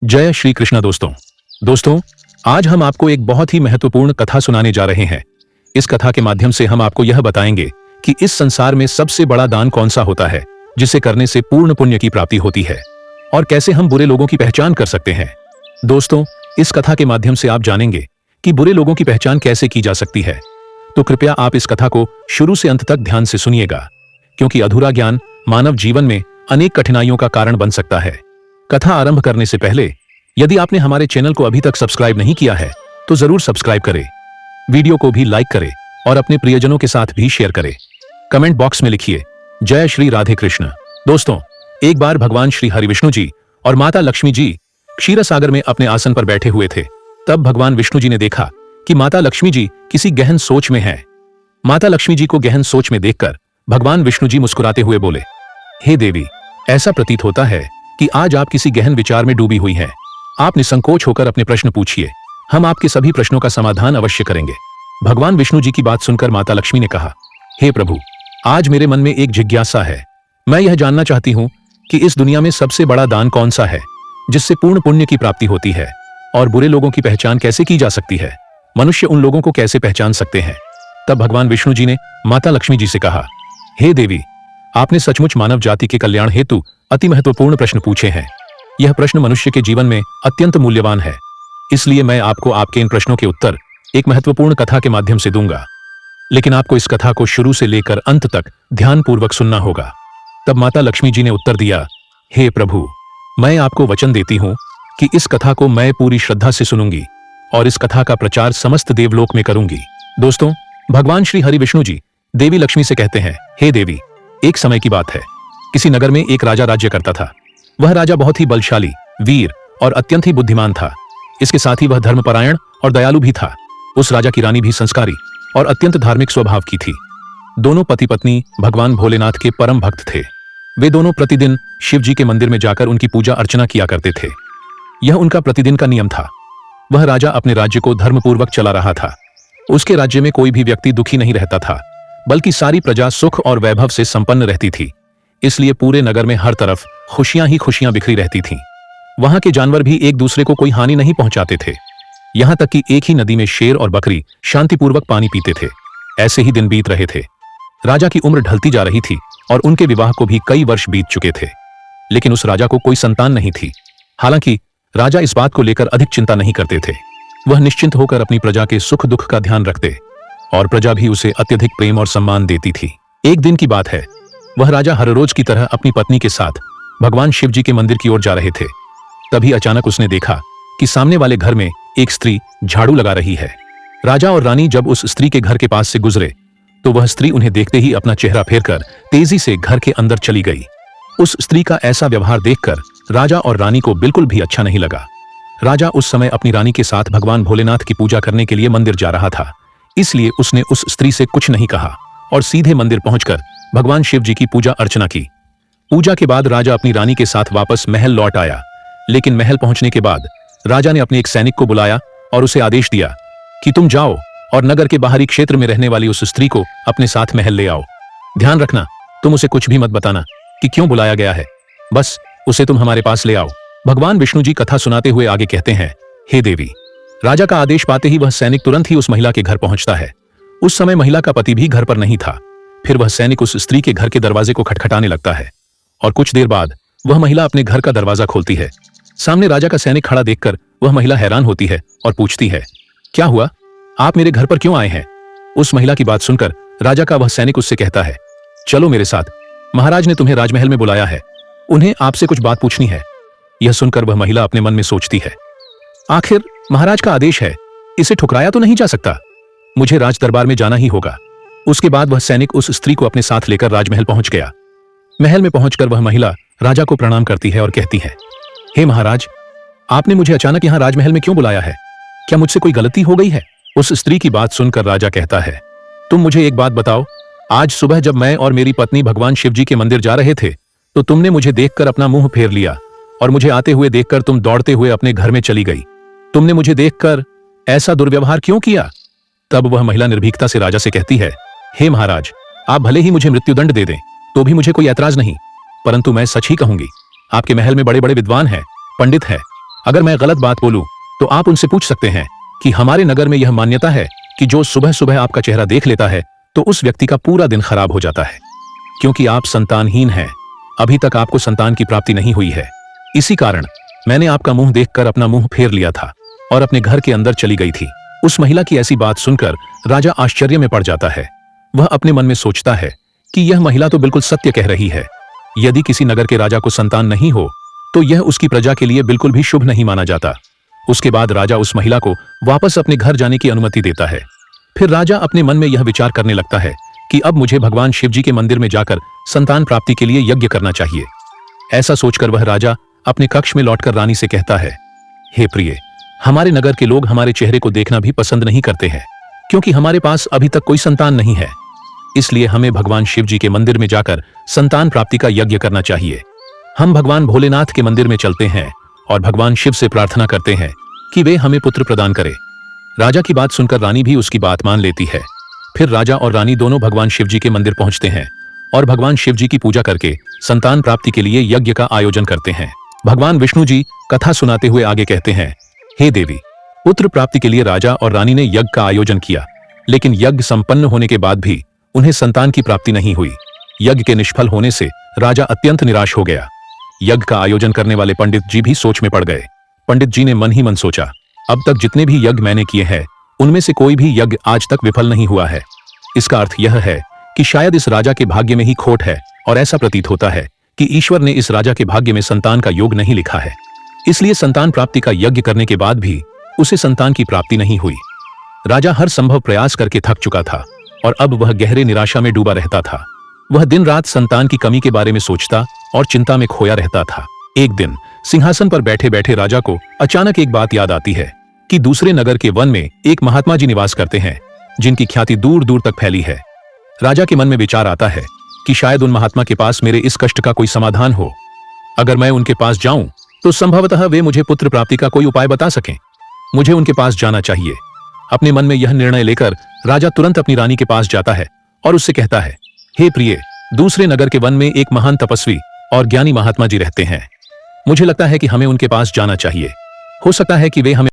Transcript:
जय श्री कृष्ण दोस्तों, आज हम आपको एक बहुत ही महत्वपूर्ण कथा सुनाने जा रहे हैं। इस कथा के माध्यम से हम आपको यह बताएंगे कि इस संसार में सबसे बड़ा दान कौन सा होता है जिसे करने से पूर्ण पुण्य की प्राप्ति होती है, और कैसे हम बुरे लोगों की पहचान कर सकते हैं। दोस्तों, इस कथा के माध्यम से आप जानेंगे कि बुरे लोगों की पहचान कैसे की जा सकती है। तो कृपया आप इस कथा को शुरू से अंत तक ध्यान से सुनिएगा, क्योंकि अधूरा ज्ञान मानव जीवन में अनेक कठिनाइयों का कारण बन सकता है। कथा आरंभ करने से पहले यदि आपने हमारे चैनल को अभी तक सब्सक्राइब नहीं किया है तो जरूर सब्सक्राइब करें, वीडियो को भी लाइक करें और अपने प्रियजनों के साथ भी शेयर करें। कमेंट बॉक्स में लिखिए जय श्री राधे कृष्ण। दोस्तों, एक बार भगवान श्री हरि विष्णु जी और माता लक्ष्मी जी क्षीर सागर में अपने आसन पर बैठे हुए थे। तब भगवान विष्णु जी ने देखा कि माता लक्ष्मी जी किसी गहन सोच में हैं। माता लक्ष्मी जी को गहन सोच में देखकर भगवान विष्णु जी मुस्कुराते हुए बोले, हे देवी, ऐसा प्रतीत होता है कि आज आप किसी गहन विचार में डूबी हुई हैं। आप निसंकोच होकर अपने प्रश्न पूछिए, हम आपके सभी प्रश्नों का समाधान अवश्य करेंगे। भगवान विष्णु जी की बात सुनकर माता लक्ष्मी ने कहा, हे प्रभु, आज मेरे मन में एक जिज्ञासा है। मैं यह जानना चाहती हूँ कि इस दुनिया में सबसे बड़ा दान कौन सा है जिससे पूर्ण पुण्य की प्राप्ति होती है, और बुरे लोगों की पहचान कैसे की जा सकती है। मनुष्य उन लोगों को कैसे पहचान सकते हैं। तब भगवान विष्णु जी ने माता लक्ष्मी जी से कहा, हे देवी, आपने सचमुच मानव जाति के कल्याण हेतु अति महत्वपूर्ण प्रश्न पूछे हैं। यह प्रश्न मनुष्य के जीवन में अत्यंत मूल्यवान है, इसलिए मैं आपको आपके इन प्रश्नों के उत्तर एक महत्वपूर्ण कथा के माध्यम से दूंगा। लेकिन आपको इस कथा को शुरू से लेकर अंत तक ध्यानपूर्वक सुनना होगा। तब माता लक्ष्मी जी ने उत्तर दिया, हे प्रभु, मैं आपको वचन देती हूं कि इस कथा को मैं पूरी श्रद्धा से सुनूंगी और इस कथा का प्रचार समस्त देवलोक में करूंगी। दोस्तों, भगवान श्री हरि विष्णु जी देवी लक्ष्मी से कहते हैं, हे देवी, एक समय की बात है, किसी नगर में एक राजा राज्य करता था। वह राजा बहुत ही बलशाली, वीर और अत्यंत ही बुद्धिमान था। इसके साथ ही वह धर्मपरायण और दयालु भी था। उस राजा की रानी भी संस्कारी और अत्यंत धार्मिक स्वभाव की थी। दोनों पति पत्नी भगवान भोलेनाथ के परम भक्त थे। वे दोनों प्रतिदिन शिव जी के मंदिर में जाकर उनकी पूजा अर्चना किया करते थे। यह उनका प्रतिदिन का नियम था। वह राजा अपने राज्य को धर्मपूर्वक चला रहा था। उसके राज्य में कोई भी व्यक्ति दुखी नहीं रहता था, बल्कि सारी प्रजा सुख और वैभव से संपन्न रहती थी। इसलिए पूरे नगर में हर तरफ खुशियां ही खुशियां बिखरी रहती थीं। वहां के जानवर भी एक दूसरे को कोई हानि नहीं पहुंचाते थे। यहां तक कि एक ही नदी में शेर और बकरी शांतिपूर्वक पानी पीते थे। ऐसे ही दिन बीत रहे थे। राजा की उम्र ढलती जा रही थी और उनके विवाह को भी कई वर्ष बीत चुके थे, लेकिन उस राजा को कोई संतान नहीं थी। हालांकि राजा इस बात को लेकर अधिक चिंता नहीं करते थे। वह निश्चिंत होकर अपनी प्रजा के सुख दुख का ध्यान रखते और प्रजा भी उसे अत्यधिक प्रेम और सम्मान देती थी। एक दिन की बात है, वह राजा हर रोज की तरह अपनी पत्नी के साथ भगवान शिव जी के मंदिर की ओर जा रहे थे। तभी अचानक उसने देखा कि सामने वाले घर में एक स्त्री झाड़ू लगा रही है। राजा और रानी जब उस स्त्री के घर के पास से गुजरे तो वह स्त्री उन्हें देखते ही अपना चेहरा फेरकर तेजी से घर के अंदर चली गई। उस स्त्री का ऐसा व्यवहार देखकर राजा और रानी को बिल्कुल भी अच्छा नहीं लगा। राजा उस समय अपनी रानी के साथ भगवान भोलेनाथ की पूजा करने के लिए मंदिर जा रहा था, इसलिए उसने उस स्त्री से कुछ नहीं कहा और सीधे मंदिर पहुंचकर भगवान शिव जी की पूजा अर्चना की। पूजा के बाद राजा अपनी रानी के साथ वापस महल लौट आया, लेकिन महल पहुंचने के बाद राजा ने अपने एक सैनिक को बुलाया और उसे आदेश दिया कि तुम जाओ और नगर के बाहरी क्षेत्र में रहने वाली उस स्त्री को अपने साथ महल ले आओ। ध्यान रखना, तुम उसे कुछ भी मत बताना कि क्यों बुलाया गया है, बस उसे तुम हमारे पास ले आओ। भगवान विष्णु जी कथा सुनाते हुए आगे कहते हैं, हे देवी, राजा का आदेश पाते ही वह सैनिक तुरंत ही उस महिला के घर पहुंचता है। उस समय महिला का पति भी घर पर नहीं था। फिर वह सैनिक उस स्त्री के घर के दरवाजे को खटखटाने लगता है और कुछ देर बाद वह महिला अपने घर का दरवाजा खोलती है। सामने राजा का सैनिक खड़ा देखकर वह महिला हैरान होती है और पूछती है, क्या हुआ, आप मेरे घर पर क्यों आए हैं। उस महिला की बात सुनकर राजा का वह सैनिक उससे कहता है, चलो मेरे साथ, महाराज ने तुम्हें राजमहल में बुलाया है, उन्हें आपसे कुछ बात पूछनी है। यह सुनकर वह महिला अपने मन में सोचती है, आखिर महाराज का आदेश है, इसे ठुकराया तो नहीं जा सकता, मुझे राज दरबार में जाना ही होगा। उसके बाद वह सैनिक उस स्त्री को अपने साथ लेकर राजमहल पहुंच गया। महल में पहुंचकर वह महिला राजा को प्रणाम करती है और कहती है, हे महाराज, आपने मुझे अचानक यहां राजमहल में क्यों बुलाया है, क्या मुझसे कोई गलती हो गई है। उस स्त्री की बात सुनकर राजा कहता है, तुम मुझे एक बात बताओ, आज सुबह जब मैं और मेरी पत्नी भगवान शिव जी के मंदिर जा रहे थे तो तुमने मुझे देखकर अपना मुंह फेर लिया और मुझे आते हुए देखकर तुम दौड़ते हुए अपने घर में चली गई। तुमने मुझे देखकर ऐसा दुर्व्यवहार क्यों किया। तब वह महिला निर्भीकता से राजा से कहती है, हे महाराज, आप भले ही मुझे मृत्युदंड दे दें तो भी मुझे कोई ऐतराज नहीं, परंतु मैं सच ही कहूंगी। आपके महल में बड़े बड़े विद्वान हैं, पंडित हैं, अगर मैं गलत बात बोलूं तो आप उनसे पूछ सकते हैं कि हमारे नगर में यह मान्यता है कि जो सुबह सुबह आपका चेहरा देख लेता है तो उस व्यक्ति का पूरा दिन खराब हो जाता है, क्योंकि आप संतानहीन हैं। अभी तक आपको संतान की प्राप्ति नहीं हुई है। इसी कारण मैंने आपका मुंह देखकर अपना मुंह फेर लिया था और अपने घर के अंदर चली गई थी। उस महिला की ऐसी बात सुनकर राजा आश्चर्य में पड़ जाता है। वह अपने मन में सोचता है कि यह महिला तो बिल्कुल सत्य कह रही है। यदि किसी नगर के राजा को संतान नहीं हो तो यह उसकी प्रजा के लिए बिल्कुल भी शुभ नहीं माना जाता। उसके बाद राजा उस महिला को वापस अपने घर जाने की अनुमति देता है। फिर राजा अपने मन में यह विचार करने लगता है कि अब मुझे भगवान शिव जी के मंदिर में जाकर संतान प्राप्ति के लिए यज्ञ करना चाहिए। ऐसा सोचकर वह राजा अपने कक्ष में लौटकर रानी से कहता है, हे प्रिय, हमारे नगर के लोग हमारे चेहरे को देखना भी पसंद नहीं करते हैं, क्योंकि हमारे पास अभी तक कोई संतान नहीं है। इसलिए हमें भगवान शिव जी के मंदिर में जाकर संतान प्राप्ति का यज्ञ करना चाहिए। हम भगवान भोलेनाथ के मंदिर में चलते हैं और भगवान शिव से प्रार्थना करते हैं कि वे हमें पुत्र प्रदान करें। राजा की बात सुनकर रानी भी उसकी बात मान लेती है। फिर राजा और रानी दोनों भगवान शिव जी के मंदिर पहुंचते हैं और भगवान शिव जी की पूजा करके संतान प्राप्ति के लिए यज्ञ का आयोजन करते हैं। भगवान विष्णु जी कथा सुनाते हुए आगे कहते हैं, हे देवी, पुत्र प्राप्ति के लिए राजा और रानी ने यज्ञ का आयोजन किया, लेकिन यज्ञ संपन्न होने के बाद भी उन्हें संतान की प्राप्ति नहीं हुई। यज्ञ के निष्फल होने से राजा अत्यंत निराश हो गया। यज्ञ का आयोजन करने वाले पंडित जी भी सोच में पड़ गए। पंडित जी ने मन ही मन सोचा, अब तक जितने भी यज्ञ मैंने किए हैं उनमें से कोई भी यज्ञ आज तक विफल नहीं हुआ है। इसका अर्थ यह है कि शायद इस राजा के भाग्य में ही खोट है और ऐसा प्रतीत होता है कि ईश्वर ने इस राजा के भाग्य में संतान का योग नहीं लिखा है। इसलिए संतान प्राप्ति का यज्ञ करने के बाद भी उसे संतान की प्राप्ति नहीं हुई। राजा हर संभव प्रयास करके थक चुका था और अब वह गहरे निराशा में डूबा रहता था। वह दिन रात संतान की कमी के बारे में सोचता और चिंता में खोया रहता था। एक दिन सिंहासन पर बैठे बैठे राजा को अचानक एक बात याद आती है कि दूसरे नगर के वन में एक महात्मा जी निवास करते हैं, जिनकी ख्याति दूर दूर तक फैली है। राजा के मन में विचार आता है कि शायद उन महात्मा के पास मेरे इस कष्ट का कोई समाधान हो। अगर मैं उनके पास जाऊं तो संभवतः वे मुझे पुत्र प्राप्ति का कोई उपाय बता सकें। मुझे उनके पास जाना चाहिए। अपने मन में यह निर्णय लेकर राजा तुरंत अपनी रानी के पास जाता है और उससे कहता है, हे प्रिय, दूसरे नगर के वन में एक महान तपस्वी और ज्ञानी महात्मा जी रहते हैं। मुझे लगता है कि हमें उनके पास जाना चाहिए। हो सकता है कि वे हमें